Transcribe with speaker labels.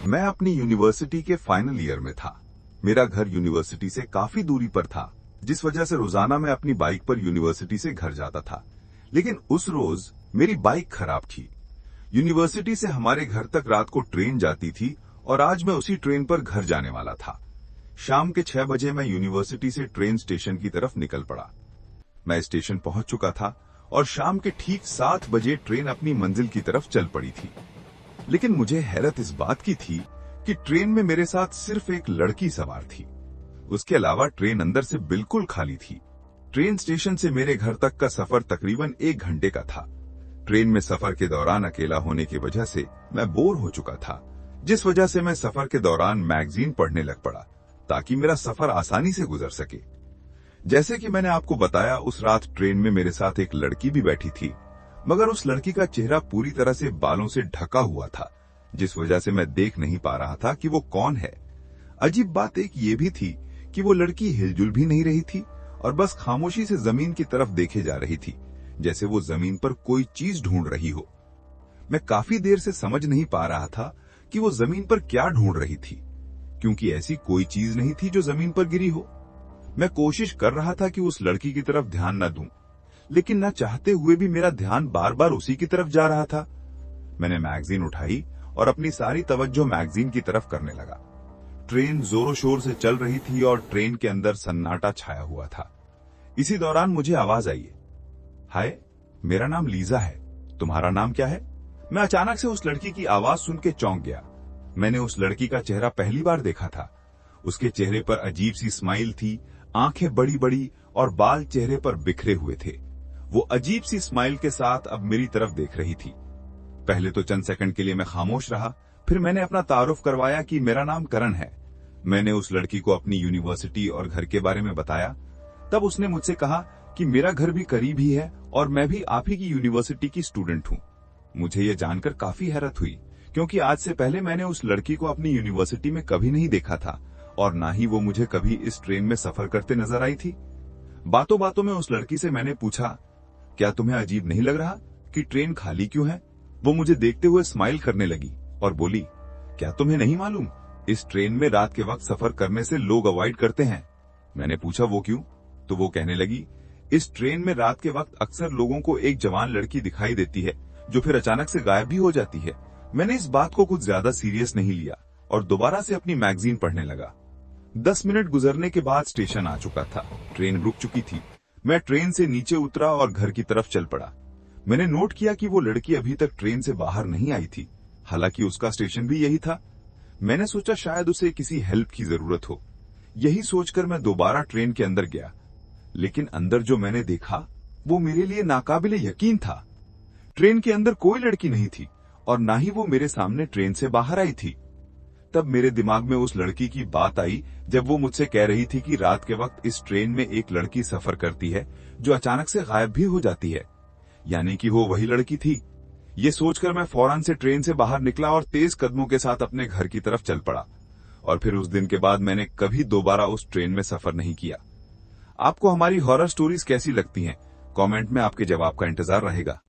Speaker 1: मैं अपनी यूनिवर्सिटी के फाइनल ईयर में था। मेरा घर यूनिवर्सिटी से काफी दूरी पर था, जिस वजह से रोजाना मैं अपनी बाइक पर यूनिवर्सिटी से घर जाता था। लेकिन उस रोज मेरी बाइक खराब थी। यूनिवर्सिटी से हमारे घर तक रात को ट्रेन जाती थी और आज मैं उसी ट्रेन पर घर जाने वाला था। शाम के 6 बजे मैं यूनिवर्सिटी से ट्रेन स्टेशन की तरफ निकल पड़ा। मैं स्टेशन पहुंच चुका था और शाम के ठीक 7 बजे ट्रेन अपनी मंजिल की तरफ चल पड़ी थी। लेकिन मुझे हैरत इस बात की थी कि ट्रेन में मेरे साथ सिर्फ एक लड़की सवार थी। उसके अलावा ट्रेन अंदर से बिल्कुल खाली थी। ट्रेन स्टेशन से मेरे घर तक का सफर तकरीबन 1 घंटे का था। ट्रेन में सफर के दौरान अकेला होने की वजह से मैं बोर हो चुका था, जिस वजह से मैं सफर के दौरान मैगजीन पढ़ने लग पड़ा ताकि मेरा सफर आसानी से गुजर सके। जैसे कि मैंने आपको बताया, उस रात ट्रेन में मेरे साथ एक लड़की भी बैठी थी, मगर उस लड़की का चेहरा पूरी तरह से बालों से ढका हुआ था, जिस वजह से मैं देख नहीं पा रहा था कि वो कौन है। अजीब बात एक ये भी थी कि वो लड़की हिलजुल भी नहीं रही थी और बस खामोशी से जमीन की तरफ देखे जा रही थी, जैसे वो जमीन पर कोई चीज ढूंढ रही हो। मैं काफी देर से समझ नहीं पा रहा था कि वो जमीन पर क्या ढूंढ रही थी, क्योंकि ऐसी कोई चीज नहीं थी जो जमीन पर गिरी हो। मैं कोशिश कर रहा था कि उस लड़की की तरफ ध्यान न दूं, लेकिन न चाहते हुए भी मेरा ध्यान बार बार उसी की तरफ जा रहा था। मैंने मैगजीन उठाई और अपनी सारी तवज्जो मैगजीन की तरफ करने लगा। ट्रेन जोरों शोर से चल रही थी और ट्रेन के अंदर सन्नाटा छाया हुआ था। इसी दौरान मुझे आवाज आई, हाय, मेरा नाम लीजा है, तुम्हारा नाम क्या है? मैं अचानक से उस लड़की की आवाज सुन के चौंक गया। मैंने उस लड़की का चेहरा पहली बार देखा था। उसके चेहरे पर अजीब सी स्माइल थी, आंखें बड़ी बड़ी और बाल चेहरे पर बिखरे हुए थे। वो अजीब सी स्माइल के साथ अब मेरी तरफ देख रही थी। पहले तो चंद सेकंड के लिए मैं खामोश रहा, फिर मैंने अपना तारुफ करवाया कि मेरा नाम करण है। मैंने उस लड़की को अपनी यूनिवर्सिटी और घर के बारे में बताया। तब उसने मुझसे कहा कि मेरा घर भी करीब ही है और मैं भी आप ही की यूनिवर्सिटी की स्टूडेंट हूँ। मुझे ये जानकर काफी हैरत हुई, क्योंकि आज से पहले मैंने उस लड़की को अपनी यूनिवर्सिटी में कभी नहीं देखा था और ना ही वो मुझे कभी इस ट्रेन में सफर करते नजर आई थी। बातों बातों में उस लड़की से मैंने पूछा, क्या तुम्हें अजीब नहीं लग रहा कि ट्रेन खाली क्यों है? वो मुझे देखते हुए स्माइल करने लगी और बोली, क्या तुम्हें नहीं मालूम, इस ट्रेन में रात के वक्त सफर करने से लोग अवॉइड करते हैं। मैंने पूछा, वो क्यों? तो वो कहने लगी, इस ट्रेन में रात के वक्त अक्सर लोगों को एक जवान लड़की दिखाई देती है जो फिर अचानक से गायब भी हो जाती है। मैंने इस बात को कुछ ज्यादा सीरियस नहीं लिया और दोबारा से अपनी मैगजीन पढ़ने लगा। 10 मिनट गुजरने के बाद स्टेशन आ चुका था। ट्रेन रुक चुकी थी। मैं ट्रेन से नीचे उतरा और घर की तरफ चल पड़ा। मैंने नोट किया कि वो लड़की अभी तक ट्रेन से बाहर नहीं आई थी, हालांकि उसका स्टेशन भी यही था। मैंने सोचा शायद उसे किसी हेल्प की जरूरत हो। यही सोचकर मैं दोबारा ट्रेन के अंदर गया, लेकिन अंदर जो मैंने देखा वो मेरे लिए नाकाबिले यकीन था। ट्रेन के अंदर कोई लड़की नहीं थी और ना ही वो मेरे सामने ट्रेन से बाहर आई थी। तब मेरे दिमाग में उस लड़की की बात आई जब वो मुझसे कह रही थी कि रात के वक्त इस ट्रेन में एक लड़की सफर करती है जो अचानक से गायब भी हो जाती है, यानी कि वो वही लड़की थी। ये सोचकर मैं फौरन से ट्रेन से बाहर निकला और तेज कदमों के साथ अपने घर की तरफ चल पड़ा। और फिर उस दिन के बाद मैंने कभी दोबारा उस ट्रेन में सफर नहीं किया। आपको हमारी हॉरर स्टोरीज कैसी लगती हैं? कमेंट में आपके जवाब का इंतजार रहेगा।